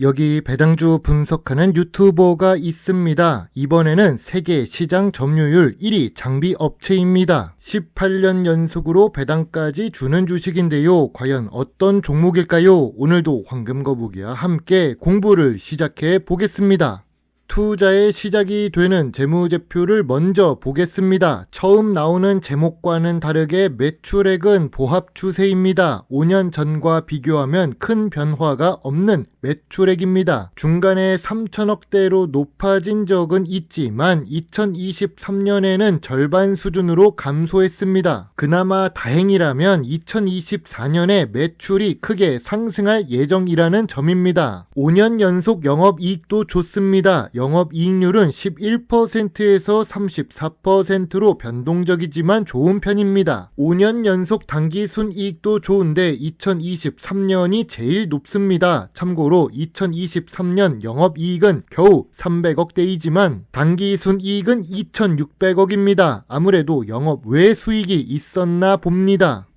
여기 배당주 분석하는 유튜버가 있습니다. 이번에는 세계 시장 점유율 1위 장비 업체입니다. 18년 연속으로 배당까지 주는 주식인데요. 과연 어떤 종목일까요? 오늘도 황금거북이와 함께 공부를 시작해 보겠습니다. 투자의 시작이 되는 재무제표를 먼저 보겠습니다. 처음 나오는 제목과는 다르게 매출액은 보합 추세입니다. 5년 전과 비교하면 큰 변화가 없는 매출액입니다. 중간에 3천억대로 높아진 적은 있지만 2023년에는 절반 수준으로 감소했습니다. 그나마 다행이라면 2024년에 매출이 크게 상승할 예정이라는 점입니다. 5년 연속 영업이익도 좋습니다. 영업이익률은 11%에서 34%로 변동적이지만 좋은 편입니다. 5년 연속 당기순이익도 좋은데 2023년이 제일 높습니다. 참고로 2023년 영업이익은 겨우 300억대이지만 당기순이익은 2600억입니다. 아무래도 영업 외 수익이 있었나 봅니다.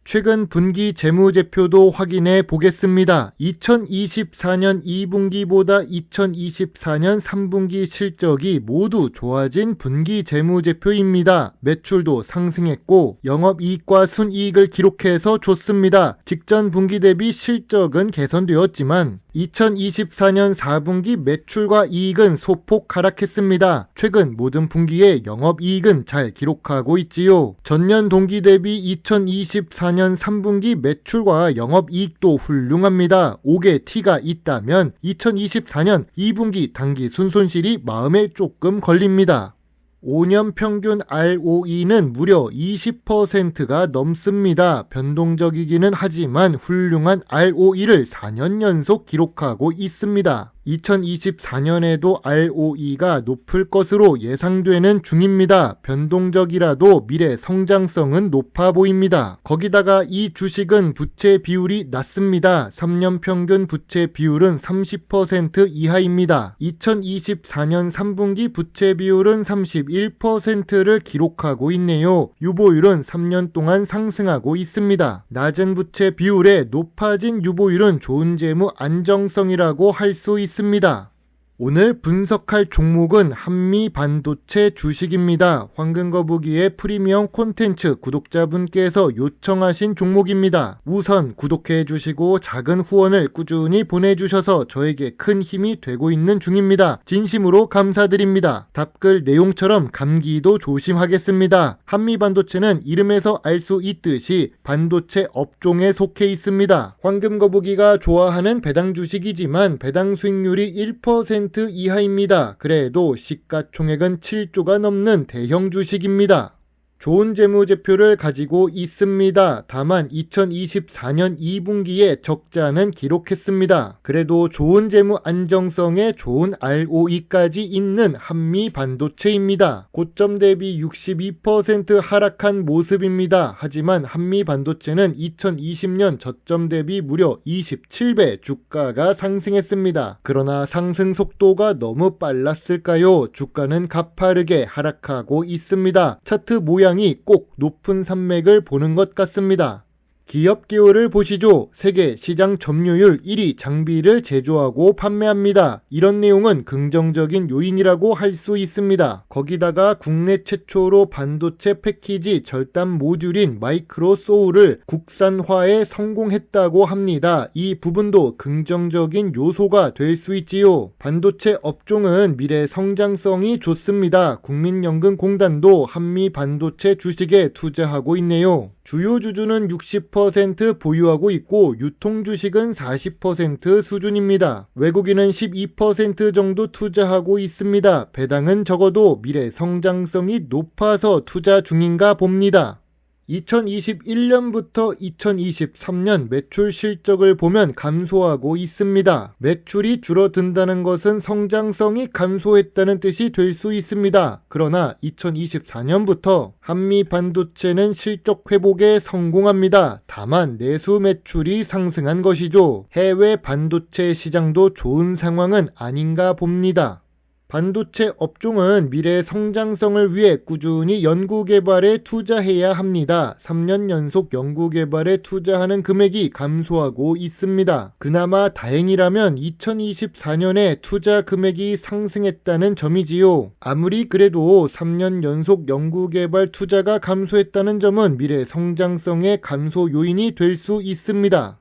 최근 분기 재무제표도 확인해 보겠습니다. 2024년 2분기보다 2024년 3분기 실적이 모두 좋아진 분기 재무제표입니다. 매출도 상승했고 영업이익과 순이익을 기록해서 좋습니다. 직전 분기 대비 실적은 개선되었지만 2024년 4분기 매출과 이익은 소폭 하락했습니다. 최근 모든 분기에 영업이익은 잘 기록하고 있지요. 전년 동기 대비 2024년 3분기 매출과 영업이익도 훌륭합니다. 옥에 티가 있다면 2024년 2분기 당기 순손실이 마음에 조금 걸립니다. 5년 평균 ROE는 무려 20%가 넘습니다. 변동적이기는 하지만 훌륭한 ROE를 4년 연속 기록하고 있습니다. 2024년에도 ROE가 높을 것으로 예상되는 중입니다. 변동적이라도 미래 성장성은 높아 보입니다. 거기다가 이 주식은 부채 비율이 낮습니다. 3년 평균 부채 비율은 30% 이하입니다. 2024년 3분기 부채 비율은 31%를 기록하고 있네요. 유보율은 3년 동안 상승하고 있습니다. 낮은 부채 비율에 높아진 유보율은 좋은 재무 안정성이라고 할 수 있습니다. 오늘 분석할 종목은 한미반도체 주식입니다. 황금거북이의 프리미엄 콘텐츠 구독자분께서 요청하신 종목입니다. 우선 구독해 주시고 작은 후원을 꾸준히 보내주셔서 저에게 큰 힘이 되고 있는 중입니다. 진심으로 감사드립니다. 답글 내용처럼 감기도 조심하겠습니다. 한미반도체는 이름에서 알 수 있듯이 반도체 업종에 속해 있습니다. 황금거북이가 좋아하는 배당 주식이지만 배당 수익률이 1% 이하입니다. 그래도 시가총액은 7조가 넘는 대형 주식입니다. 좋은 재무제표를 가지고 있습니다. 다만 2024년 2분기에 적자는 기록했습니다. 그래도 좋은 재무 안정성에 좋은 ROE까지 있는 한미반도체입니다. 고점 대비 62% 하락한 모습입니다. 하지만 한미반도체는 2020년 저점 대비 무려 27배 주가가 상승했습니다. 그러나 상승 속도가 너무 빨랐을까요? 주가는 가파르게 하락하고 있습니다. 차트 모양 꼭 높은 산맥을 보는 것 같습니다. 기업 기호를 보시죠. 세계 시장 점유율 1위 장비를 제조하고 판매합니다. 이런 내용은 긍정적인 요인이라고 할 수 있습니다. 거기다가 국내 최초로 반도체 패키지 절단 모듈인 마이크로 소울을 국산화에 성공했다고 합니다. 이 부분도 긍정적인 요소가 될 수 있지요. 반도체 업종은 미래 성장성이 좋습니다. 국민연금공단도 한미 반도체 주식에 투자하고 있네요. 주요 주주는 60% 보유하고 있고 유통 주식은 40% 수준입니다. 외국인은 12% 정도 투자하고 있습니다. 배당은 적어도 미래 성장성이 높아서 투자 중인가 봅니다. 2021년부터 2023년 매출 실적을 보면 감소하고 있습니다. 매출이 줄어든다는 것은 성장성이 감소했다는 뜻이 될 수 있습니다. 그러나 2024년부터 한미 반도체는 실적 회복에 성공합니다. 다만 내수 매출이 상승한 것이죠. 해외 반도체 시장도 좋은 상황은 아닌가 봅니다. 반도체 업종은 미래 성장성을 위해 꾸준히 연구개발에 투자해야 합니다. 3년 연속 연구개발에 투자하는 금액이 감소하고 있습니다. 그나마 다행이라면 2024년에 투자 금액이 상승했다는 점이지요. 아무리 그래도 3년 연속 연구개발 투자가 감소했다는 점은 미래 성장성의 감소 요인이 될 수 있습니다.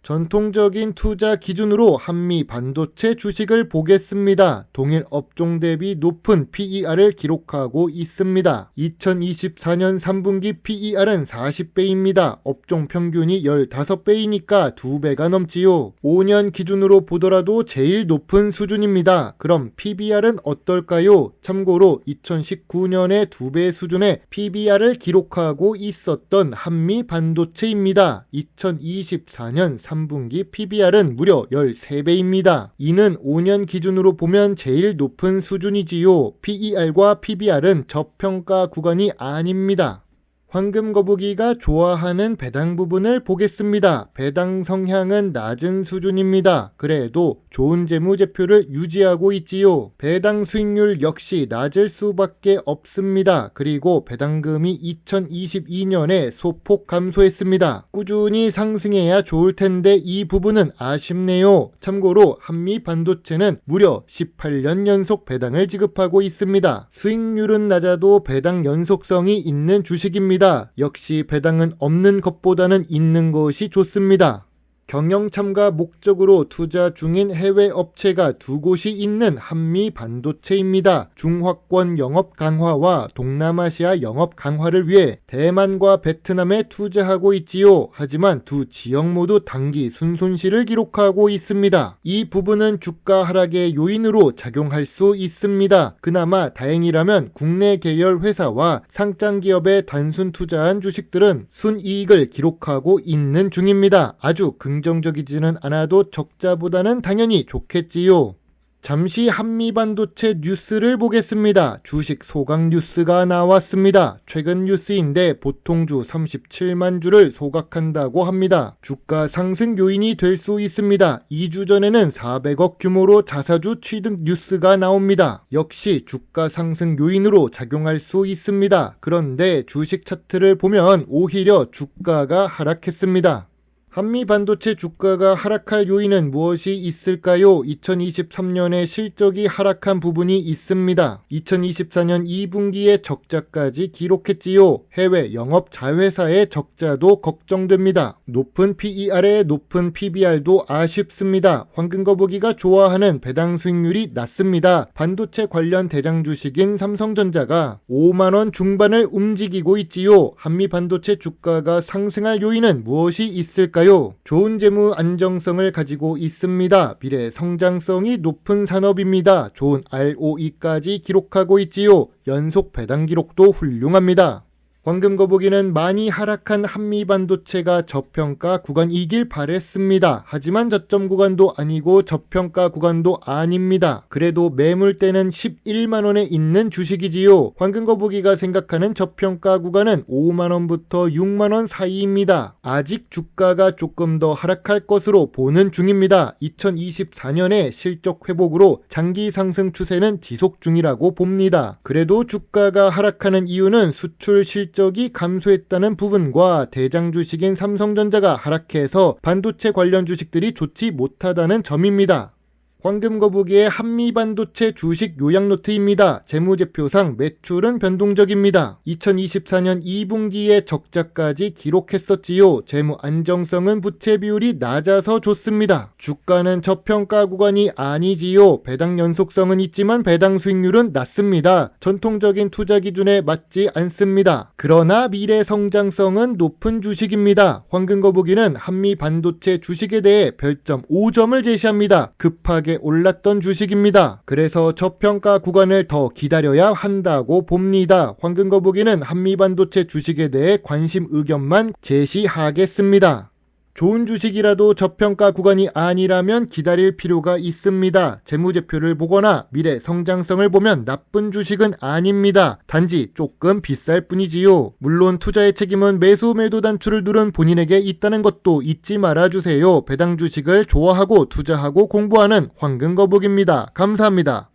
전통적인 투자 기준으로 한미 반도체 주식을 보겠습니다. 동일 업종 대비 높은 PER을 기록하고 있습니다. 2024년 3분기 PER은 40배입니다. 업종 평균이 15배이니까 2배가 넘지요. 5년 기준으로 보더라도 제일 높은 수준입니다. 그럼 PBR은 어떨까요? 참고로 2019년에 2배 수준의 PBR을 기록하고 있었던 한미 반도체입니다. 2024년 3분기 PBR은 무려 13배입니다. 이는 5년 기준으로 보면 제일 높은 수준이지요. PER과 PBR은 저평가 구간이 아닙니다. 황금거북이가 좋아하는 배당 부분을 보겠습니다. 배당 성향은 낮은 수준입니다. 그래도 좋은 재무제표를 유지하고 있지요. 배당 수익률 역시 낮을 수밖에 없습니다. 그리고 배당금이 2022년에 소폭 감소했습니다. 꾸준히 상승해야 좋을 텐데 이 부분은 아쉽네요. 참고로 한미 반도체는 무려 18년 연속 배당을 지급하고 있습니다. 수익률은 낮아도 배당 연속성이 있는 주식입니다. 역시 배당은 없는 것보다는 있는 것이 좋습니다. 경영참가 목적으로 투자 중인 해외 업체가 2곳이 있는 한미 반도체입니다. 중화권 영업 강화와 동남아시아 영업 강화를 위해 대만과 베트남에 투자하고 있지요. 하지만 두 지역 모두 단기 순손실을 기록하고 있습니다. 이 부분은 주가 하락의 요인으로 작용할 수 있습니다. 그나마 다행이라면 국내 계열 회사와 상장 기업에 단순 투자한 주식들은 순이익을 기록하고 있는 중입니다. 아주 긍정적이지는 않아도 적자보다는 당연히 좋겠지요. 잠시 한미반도체 뉴스를 보겠습니다. 주식 소각 뉴스가 나왔습니다. 최근 뉴스인데 보통주 37만 주를 소각한다고 합니다. 주가 상승 요인이 될 수 있습니다. 2주 전에는 400억 규모로 자사주 취득 뉴스가 나옵니다. 역시 주가 상승 요인으로 작용할 수 있습니다. 그런데 주식 차트를 보면 오히려 주가가 하락했습니다. 한미 반도체 주가가 하락할 요인은 무엇이 있을까요? 2023년에 실적이 하락한 부분이 있습니다. 2024년 2분기에 적자까지 기록했지요. 해외 영업 자회사의 적자도 걱정됩니다. 높은 PER에 높은 PBR도 아쉽습니다. 황금거북이가 좋아하는 배당 수익률이 낮습니다. 반도체 관련 대장 주식인 삼성전자가 5만원 중반을 움직이고 있지요. 한미 반도체 주가가 상승할 요인은 무엇이 있을까요? 좋은 재무 안정성을 가지고 있습니다. 미래 성장성이 높은 산업입니다. 좋은 ROE까지 기록하고 있지요. 연속 배당 기록도 훌륭합니다. 황금거북이는 많이 하락한 한미반도체가 저평가 구간이길 바랬습니다. 하지만 저점 구간도 아니고 저평가 구간도 아닙니다. 그래도 매물대는 11만원에 있는 주식이지요. 황금거북이가 생각하는 저평가 구간은 5만원부터 6만원 사이입니다. 아직 주가가 조금 더 하락할 것으로 보는 중입니다. 2024년에 실적 회복으로 장기 상승 추세는 지속 중이라고 봅니다. 그래도 주가가 하락하는 이유는 수출 실적이 감소했다는 부분과 대장 주식인 삼성전자가 하락해서 반도체 관련 주식들이 좋지 못하다는 점입니다. 황금거북이의 한미반도체 주식 요약노트입니다. 재무제표상 매출은 변동적입니다. 2024년 2분기에 적자까지 기록했었지요. 재무 안정성은 부채 비율이 낮아서 좋습니다. 주가는 저평가 구간이 아니지요. 배당 연속성은 있지만 배당 수익률은 낮습니다. 전통적인 투자 기준에 맞지 않습니다. 그러나 미래 성장성은 높은 주식입니다. 황금거북이는 한미반도체 주식에 대해 별점 5점을 제시합니다. 급하게 올랐던 주식입니다. 그래서 저평가 구간을 더 기다려야 한다고 봅니다. 황금거북이는 한미반도체 주식에 대해 관심 의견만 제시하겠습니다. 좋은 주식이라도 저평가 구간이 아니라면 기다릴 필요가 있습니다. 재무제표를 보거나 미래 성장성을 보면 나쁜 주식은 아닙니다. 단지 조금 비쌀 뿐이지요. 물론 투자의 책임은 매수 매도 단추를 누른 본인에게 있다는 것도 잊지 말아주세요. 배당 주식을 좋아하고 투자하고 공부하는 황금거북입니다. 감사합니다.